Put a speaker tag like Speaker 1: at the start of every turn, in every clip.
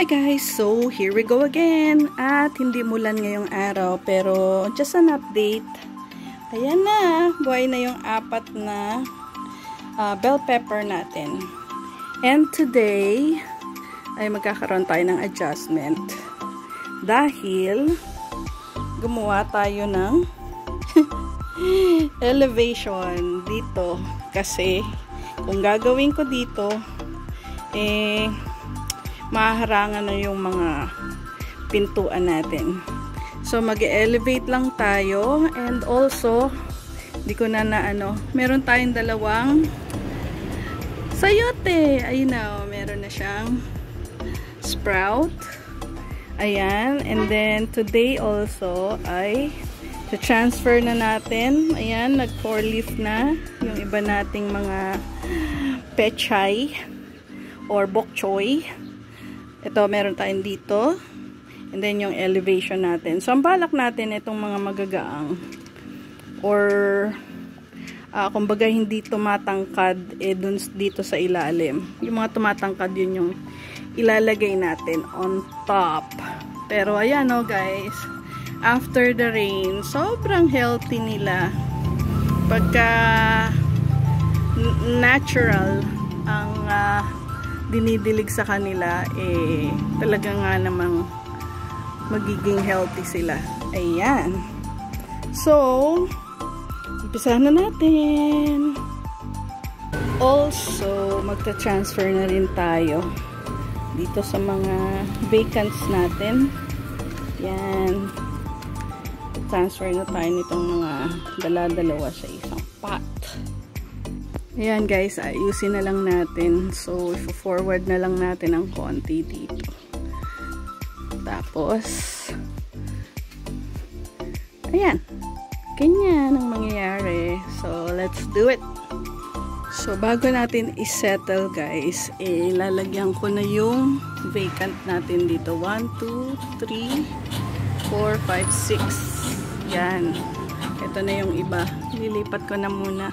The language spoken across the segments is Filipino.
Speaker 1: Hi guys! So, here we go again. At hindi mulan ngayong araw, pero just an update. Ayan na, buhay na yung apat na bell pepper natin. And today, ay magkakaroon tayo ng adjustment. Dahil, gumawa tayo ng elevation dito. Kasi, kung gagawin ko dito, mahaharangan na yung mga pintuan natin. So, mag-elevate lang tayo. And also, di ko na meron tayong dalawang sayote. Ayun na, meron na siyang sprout. Ayan. And then, today also ay transfer na natin. Ayan, nag-4 leaf na yung iba nating mga pechay or bok choy. Ito, meron tayong dito. And then, yung elevation natin. So, ang balak natin, itong mga magagaang or kumbaga, hindi tumatangkad dun dito sa ilalim. Yung mga tumatangkad, yun yung ilalagay natin on top. Pero, ayan guys. After the rain, sobrang healthy nila. Pagka natural ang dinidilig sa kanila, talaga nga namang magiging healthy sila. Ayan. So, umpisahan na natin. Also, magta-transfer na rin tayo dito sa mga vacants natin. Yan. Transfer na tayo nitong mga dala-dalawa sa isang pot. Ayan guys, ayusin na lang natin. So, forward na lang natin ang konti dito. Tapos, ayan. Ganyan ang mangyayari. So, let's do it. So, bago natin isettle guys, lalagyan ko na yung vacant natin dito. 1, 2, 3, 4, 5, 6. Yan. Ito na yung iba. Lilipat ko na muna.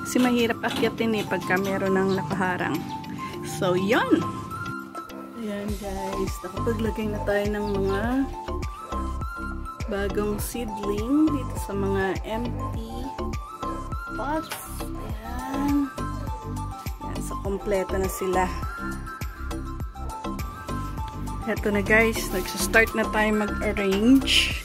Speaker 1: Kasi mahirap akyatin pagka meron ng nakaharang. So, yun. Ayan guys. Nakapaglagay na tayo ng mga bagong seedling dito sa mga empty pots. Ayan. Ayan. So, kompleto na sila. Eto na guys. Nagsa-start na tayo mag-arrange.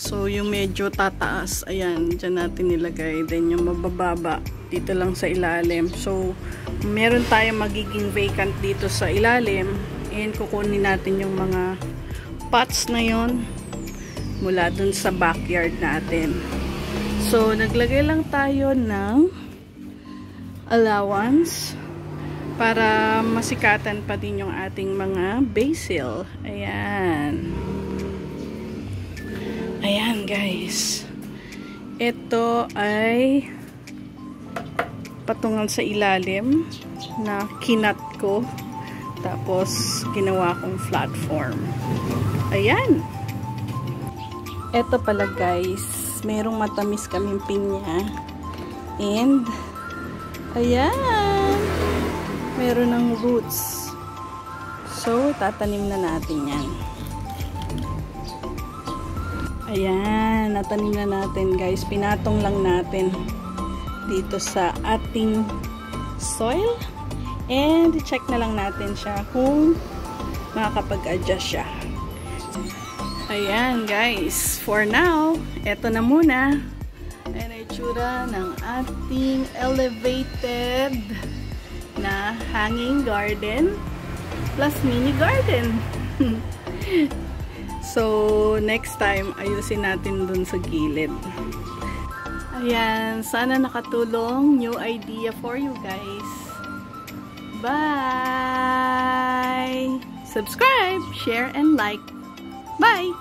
Speaker 1: So, yung medyo tataas, ayan, dyan natin nilagay. Then, yung mabababa, dito lang sa ilalim. So, meron tayong magiging vacant dito sa ilalim. And, kukunin natin yung mga pots na yon mula dun sa backyard natin. So, naglagay lang tayo ng allowance para masikatan pa din yung ating mga basil. Ayan. Ayan guys, ito ay patungan sa ilalim na kinat ko, tapos ginawa kong flat form. Ayan, ito pala guys, merong matamis kaming pinya, and ayan, meron ng roots. So tatanim na natin yan. Ayan, natanim na natin guys. Pinatong lang natin dito sa ating soil. And check na lang natin siya kung makakapag-adjust siya. Ayan guys, for now, eto na muna. Ayan ang itsura ng ating elevated na hanging garden plus mini garden. So, next time, ayusin natin dun sa gilid. Ayan, sana nakatulong. New idea for you guys. Bye! Subscribe, share, and like. Bye!